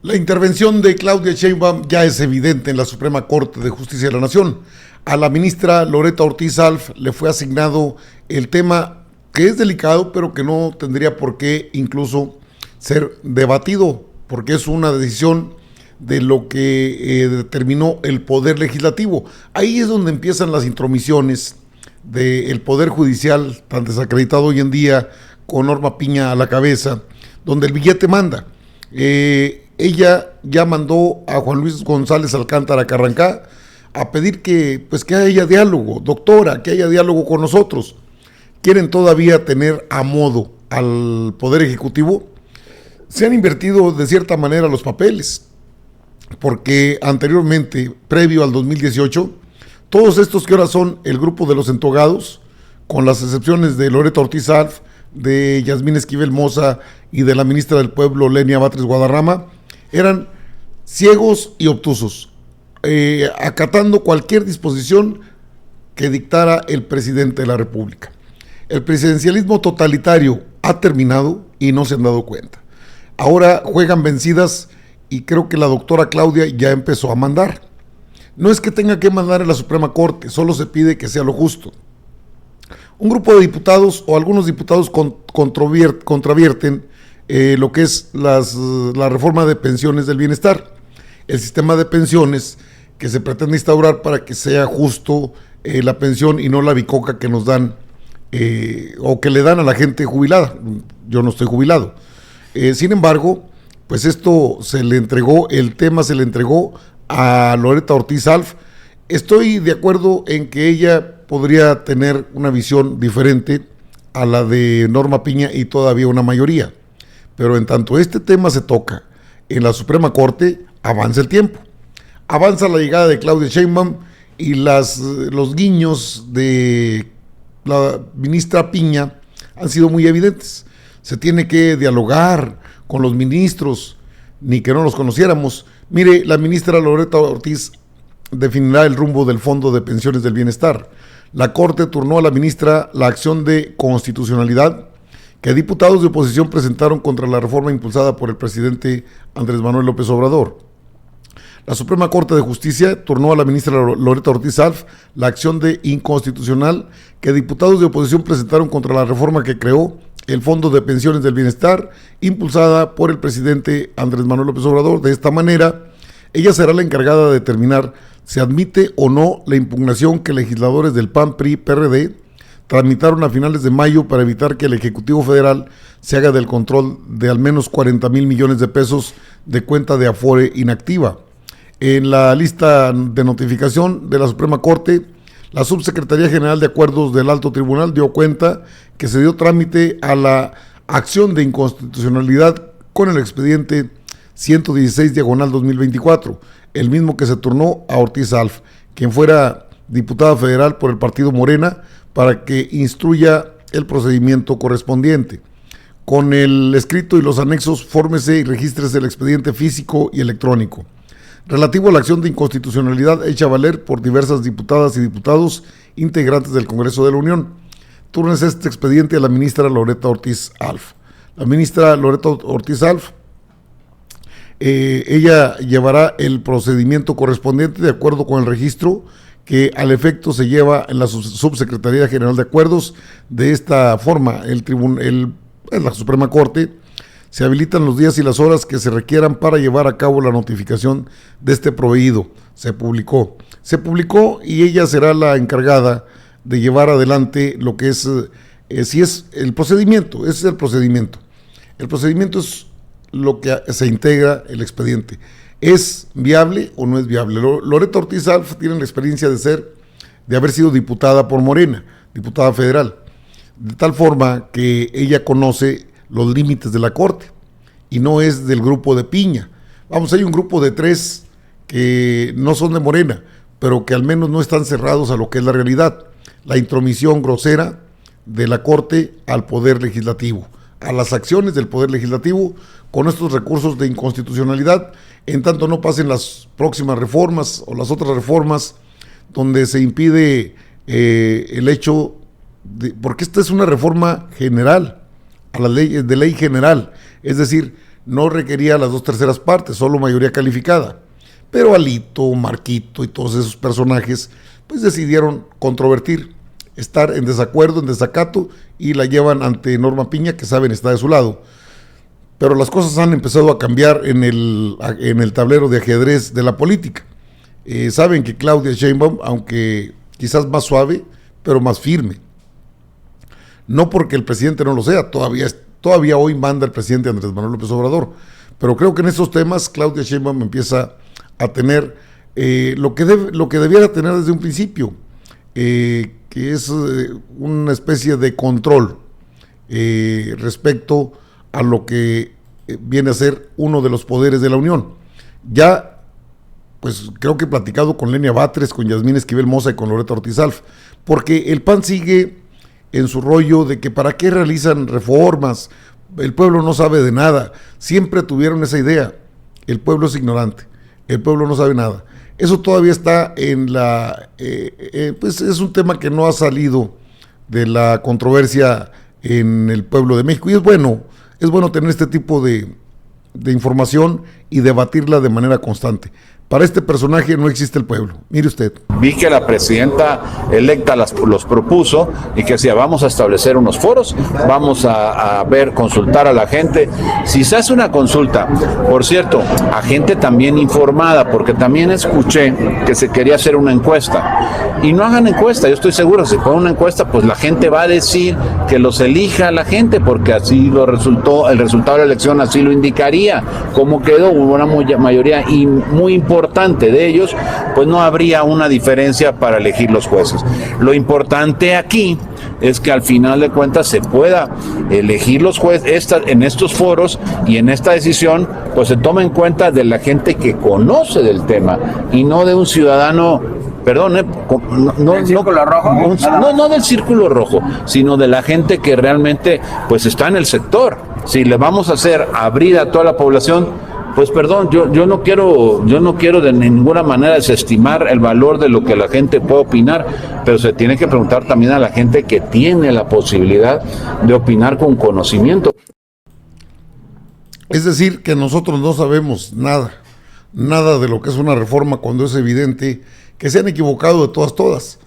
La intervención de Claudia Sheinbaum ya es evidente en la Suprema Corte de Justicia de la Nación. A la ministra Loretta Ortiz Alf le fue asignado el tema que es delicado, pero que no tendría por qué incluso ser debatido, porque es una decisión de lo que determinó el Poder Legislativo. Ahí es donde empiezan las intromisiones del Poder Judicial, tan desacreditado hoy en día, con Norma Piña a la cabeza, donde el billete manda. Ella ya mandó a Juan Luis González Alcántara Carrancá a pedir que haya diálogo, doctora, que haya diálogo con nosotros. Quieren todavía tener a modo al Poder Ejecutivo. Se han invertido de cierta manera los papeles, porque anteriormente, previo al 2018, todos estos que ahora son el grupo de los entogados, con las excepciones de Loretta Ortiz Alf, de Yasmín Esquivel Moza y de la ministra del Pueblo, Lenia Batres Guadarrama, eran ciegos y obtusos, acatando cualquier disposición que dictara el presidente de la República. El presidencialismo totalitario ha terminado y no se han dado cuenta. Ahora juegan vencidas y creo que la doctora Claudia ya empezó a mandar. No es que tenga que mandar en la Suprema Corte, solo se pide que sea lo justo. Un grupo de diputados o algunos diputados contravierten lo que es la reforma de pensiones del bienestar, el sistema de pensiones que se pretende instaurar para que sea justo la pensión y no la bicoca que nos dan o que le dan a la gente jubilada. Yo no estoy jubilado. Sin embargo, pues esto el tema se le entregó a Loretta Ortiz Alf. Estoy de acuerdo en que ella podría tener una visión diferente a la de Norma Piña y todavía una mayoría. Pero en tanto este tema se toca en la Suprema Corte, avanza el tiempo. Avanza la llegada de Claudia Sheinbaum y los guiños de la ministra Piña han sido muy evidentes. Se tiene que dialogar con los ministros, ni que no los conociéramos. Mire, la ministra Loretta Ortiz definirá el rumbo del Fondo de Pensiones del Bienestar. La Corte turnó a la ministra la acción de constitucionalidad que diputados de oposición presentaron contra la reforma impulsada por el presidente Andrés Manuel López Obrador. La Suprema Corte de Justicia turnó a la ministra Loretta Ortiz Alf la acción de inconstitucional que diputados de oposición presentaron contra la reforma que creó el Fondo de Pensiones del Bienestar, impulsada por el presidente Andrés Manuel López Obrador. De esta manera, ella será la encargada de determinar si admite o no la impugnación que legisladores del PAN, PRI, PRD tramitaron a finales de mayo para evitar que el Ejecutivo Federal se haga del control de al menos 40,000 millones de pesos de cuenta de Afore inactiva. En la lista de notificación de la Suprema Corte, la Subsecretaría General de Acuerdos del Alto Tribunal dio cuenta que se dio trámite a la acción de inconstitucionalidad con el expediente 116/2024, el mismo que se turnó a Ortiz Alf, quien fuera diputada federal por el partido Morena, para que instruya el procedimiento correspondiente. Con el escrito y los anexos, fórmese y regístrese el expediente físico y electrónico relativo a la acción de inconstitucionalidad hecha valer por diversas diputadas y diputados integrantes del Congreso de la Unión. Túrnese este expediente a la ministra Loretta Ortiz Alf. La ministra Loretta Ortiz Alf, ella llevará el procedimiento correspondiente de acuerdo con el registro que al efecto se lleva en la Subsecretaría General de Acuerdos. De esta forma, la Suprema Corte se habilitan los días y las horas que se requieran para llevar a cabo la notificación de este proveído. Se publicó y ella será la encargada de llevar adelante lo que es, si es el procedimiento, ese es el procedimiento. El procedimiento es lo que se integra el expediente. ¿Es viable o no es viable? Loretta Ortiz Alf tiene la experiencia de haber sido diputada por Morena, diputada federal, de tal forma que ella conoce los límites de la Corte y no es del grupo de Piña. Vamos, hay un grupo de 3 que no son de Morena, pero que al menos no están cerrados a lo que es la realidad, la intromisión grosera de la Corte al Poder Legislativo, a las acciones del Poder Legislativo con estos recursos de inconstitucionalidad, en tanto no pasen las próximas reformas o las otras reformas donde se impide el hecho porque esta es una reforma general, a las leyes de ley general, es decir, no requería las 2/3 partes, solo mayoría calificada. Pero Alito, Marquito y todos esos personajes pues decidieron controvertir, estar en desacuerdo, en desacato, y la llevan ante Norma Piña, que saben está de su lado. Pero las cosas han empezado a cambiar en el tablero de ajedrez de la política. Saben que Claudia Sheinbaum, aunque quizás más suave, pero más firme. No porque el presidente no lo sea, todavía hoy manda el presidente Andrés Manuel López Obrador. Pero creo que en estos temas Claudia Sheinbaum empieza a tener lo que debiera tener desde un principio, que es una especie de control respecto a lo que viene a ser uno de los poderes de la Unión. Ya, pues creo que he platicado con Lenia Batres, con Yasmín Esquivel Moza y con Loretta Ortiz Alf, porque el PAN sigue en su rollo de que para qué realizan reformas, el pueblo no sabe de nada. Siempre tuvieron esa idea, el pueblo es ignorante, el pueblo no sabe nada. Eso todavía está en pues es un tema que no ha salido de la controversia en el pueblo de México, y es bueno tener este tipo de información y debatirla de manera constante. Para este personaje no existe el pueblo. Mire usted. Vi que la presidenta electa los propuso y que decía, vamos a establecer unos foros, vamos a consultar a la gente. Si se hace una consulta, por cierto, a gente también informada, porque también escuché que se quería hacer una encuesta. Y no hagan encuesta, yo estoy seguro, si ponen una encuesta, pues la gente va a decir que los elija la gente, porque así el resultado de la elección así lo indicaría. Como quedó una mayoría muy importante de ellos, pues no habría una diferencia para elegir los jueces. Lo importante aquí es que al final de cuentas se pueda elegir los jueces en estos foros, y en esta decisión pues se toma en cuenta de la gente que conoce del tema y no de un ciudadano, perdón, no del círculo rojo, sino de la gente que realmente pues está en el sector. Si le vamos a abrir a toda la población, pues perdón, yo no quiero de ninguna manera desestimar el valor de lo que la gente puede opinar, pero se tiene que preguntar también a la gente que tiene la posibilidad de opinar con conocimiento. Es decir, que nosotros no sabemos nada de lo que es una reforma, cuando es evidente que se han equivocado de todas.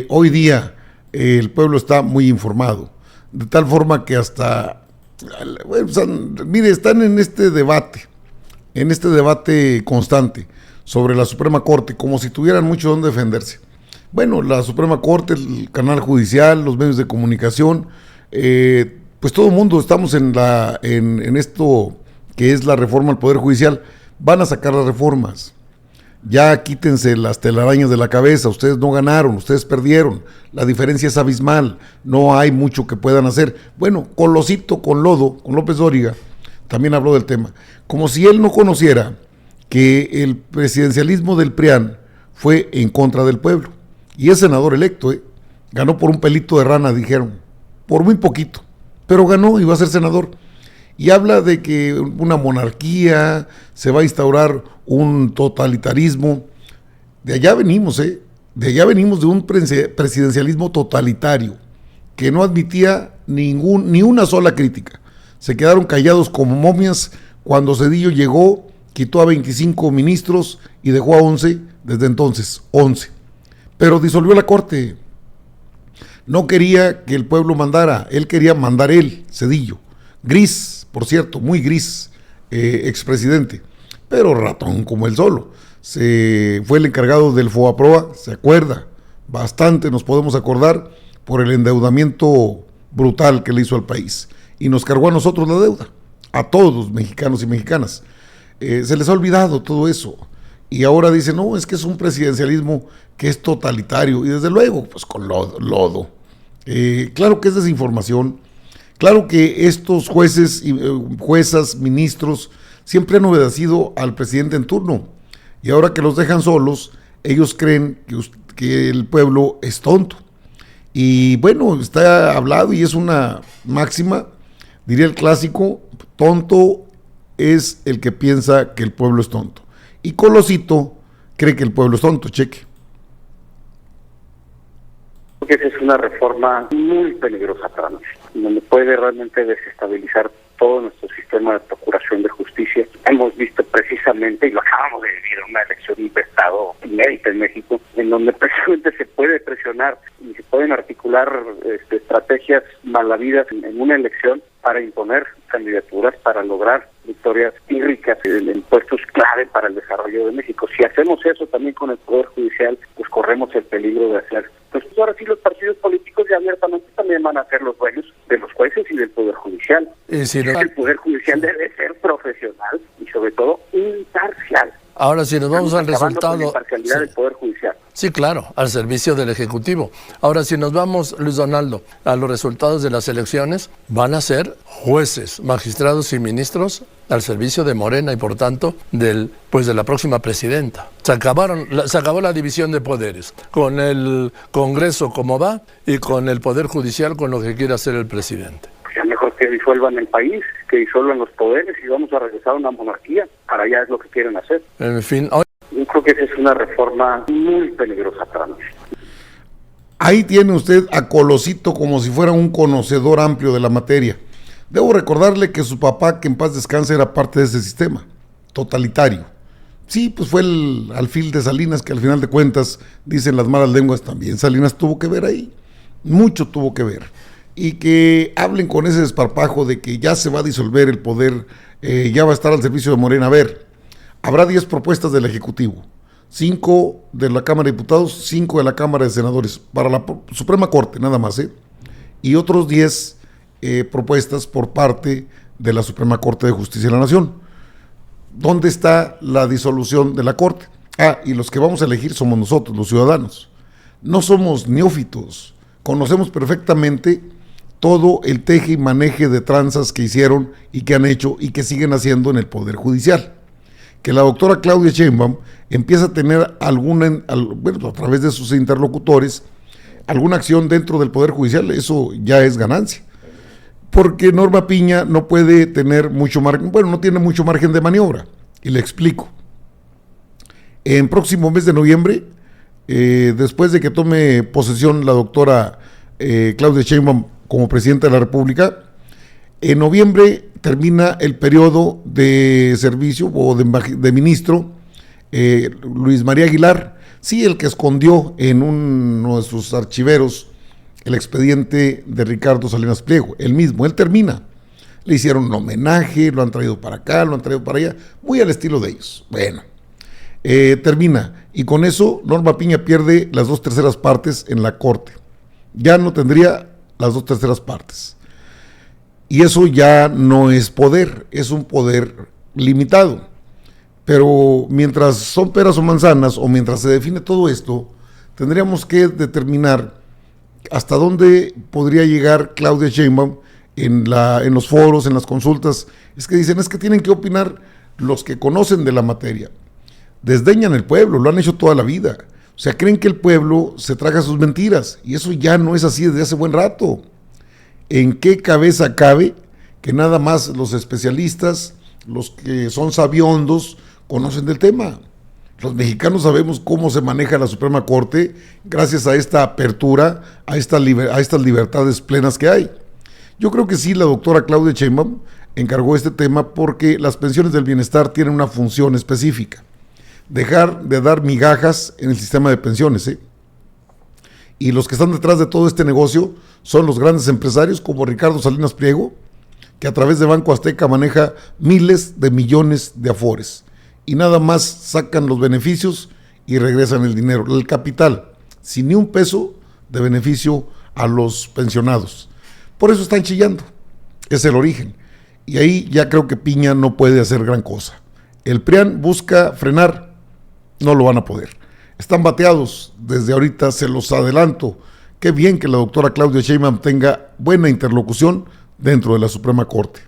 Hoy día el pueblo está muy informado, de tal forma que hasta, mire, están en este debate constante sobre la Suprema Corte, como si tuvieran mucho donde defenderse. Bueno, la Suprema Corte, el canal judicial, los medios de comunicación, pues todo el mundo estamos en esto que es la reforma al Poder Judicial. Van a sacar las reformas. Ya quítense las telarañas de la cabeza, ustedes no ganaron, ustedes perdieron, la diferencia es abismal, no hay mucho que puedan hacer. Bueno, con Lodo, con López Dóriga, también habló del tema, como si él no conociera que el presidencialismo del PRIAN fue en contra del pueblo, y es senador electo, ganó por un pelito de rana, dijeron, por muy poquito, pero ganó y va a ser senador. Y habla de que una monarquía, se va a instaurar un totalitarismo. De allá venimos, de un presidencialismo totalitario que no admitía ni una sola crítica. Se quedaron callados como momias cuando Zedillo llegó, quitó a 25 ministros y dejó a 11, desde entonces, 11. Pero disolvió la corte. No quería que el pueblo mandara, él quería mandar él, Zedillo. Gris, por cierto, muy gris, expresidente, pero ratón como él solo. Fue el encargado del FOAPROA, se acuerda, bastante nos podemos acordar, por el endeudamiento brutal que le hizo al país. Y nos cargó a nosotros la deuda, a todos los mexicanos y mexicanas. Se les ha olvidado todo eso. Y ahora dicen, no, es que es un presidencialismo que es totalitario. Y desde luego, pues con lodo. Claro que es desinformación. Claro que estos jueces y juezas, ministros, siempre han obedecido al presidente en turno, y ahora que los dejan solos, ellos creen que el pueblo es tonto. Y bueno, está hablado y es una máxima, diría el clásico, tonto es el que piensa que el pueblo es tonto. Y Colosito cree que el pueblo es tonto, cheque. Porque esa es una reforma muy peligrosa para México, donde puede realmente desestabilizar todo nuestro sistema de procuración de justicia. Hemos visto precisamente, y lo acabamos de vivir, una elección de Estado inédita en México, en donde precisamente se puede presionar y se pueden articular estrategias malavidas en una elección para imponer candidaturas, para lograr victorias pírricas en puestos clave para el desarrollo de México. Si hacemos eso también con el Poder Judicial, pues corremos el peligro de hacer. Pues ahora sí los partidos políticos ya abiertamente también van a ser los dueños de los jueces y del Poder Judicial. El Poder Judicial debe ser profesional y sobre todo imparcial. Ahora, si nos vamos al resultado... Con la imparcialidad del Poder Judicial. Sí, claro, al servicio del Ejecutivo. Ahora, si nos vamos, Luis Donaldo, a los resultados de las elecciones, van a ser jueces, magistrados y ministros al servicio de Morena y, por tanto, de la próxima presidenta. Se acabó la división de poderes, con el Congreso como va y con el Poder Judicial con lo que quiere hacer el presidente. Ya mejor que disuelvan el país, que disuelvan los poderes y vamos a regresar a una monarquía. Para allá es lo que quieren hacer. En fin, yo creo que esa es una reforma muy peligrosa para México. Ahí tiene usted a Colosito como si fuera un conocedor amplio de la materia. Debo recordarle que su papá, que en paz descanse, era parte de ese sistema totalitario. Sí, pues fue el alfil de Salinas, que al final de cuentas, dicen las malas lenguas, también Salinas tuvo que ver ahí. Mucho tuvo que ver. Y que hablen con ese desparpajo de que ya se va a disolver el poder, ya va a estar al servicio de Morena. A ver, habrá 10 propuestas del Ejecutivo, 5 de la Cámara de Diputados, 5 de la Cámara de Senadores, para la Suprema Corte, nada más, y otros 10 propuestas por parte de la Suprema Corte de Justicia de la Nación. ¿Dónde está la disolución de la Corte? Y los que vamos a elegir somos nosotros, los ciudadanos. No somos neófitos, conocemos perfectamente todo el teje y maneje de tranzas que hicieron y que han hecho y que siguen haciendo en el Poder Judicial. Que la doctora Claudia Sheinbaum empieza a tener a través de sus interlocutores, alguna acción dentro del Poder Judicial, eso ya es ganancia. Porque Norma Piña no puede tener mucho margen, no tiene mucho margen de maniobra. Y le explico. En próximo mes de noviembre, después de que tome posesión la doctora Claudia Sheinbaum como presidenta de la República, en noviembre termina el periodo de servicio o de ministro Luis María Aguilar, sí, el que escondió en uno de sus archiveros el expediente de Ricardo Salinas Pliego, él termina. Le hicieron un homenaje, lo han traído para acá, lo han traído para allá, muy al estilo de ellos. Bueno, termina, y con eso Norma Piña pierde las 2/3 partes en la Corte. Ya no tendría las 2/3 partes. Y eso ya no es poder, es un poder limitado. Pero mientras son peras o manzanas, o mientras se define todo esto, tendríamos que determinar hasta dónde podría llegar Claudia Sheinbaum en los foros, en las consultas. Es que dicen, es que tienen que opinar los que conocen de la materia. Desdeñan el pueblo, lo han hecho toda la vida. O sea, creen que el pueblo se traga sus mentiras, y eso ya no es así desde hace buen rato. ¿En qué cabeza cabe que nada más los especialistas, los que son sabiondos, conocen del tema? Los mexicanos sabemos cómo se maneja la Suprema Corte gracias a esta apertura, a estas libertades plenas que hay. Yo creo que sí, la doctora Claudia Sheinbaum encargó este tema porque las pensiones del bienestar tienen una función específica. Dejar de dar migajas en el sistema de pensiones, Y los que están detrás de todo este negocio son los grandes empresarios como Ricardo Salinas Pliego, que a través de Banco Azteca maneja miles de millones de afores. Y nada más sacan los beneficios y regresan el dinero, el capital, sin ni un peso de beneficio a los pensionados. Por eso están chillando, es el origen. Y ahí ya creo que Piña no puede hacer gran cosa. El PRIAN busca frenar, no lo van a poder. Están bateados, desde ahorita se los adelanto. Qué bien que la doctora Claudia Sheinbaum tenga buena interlocución dentro de la Suprema Corte.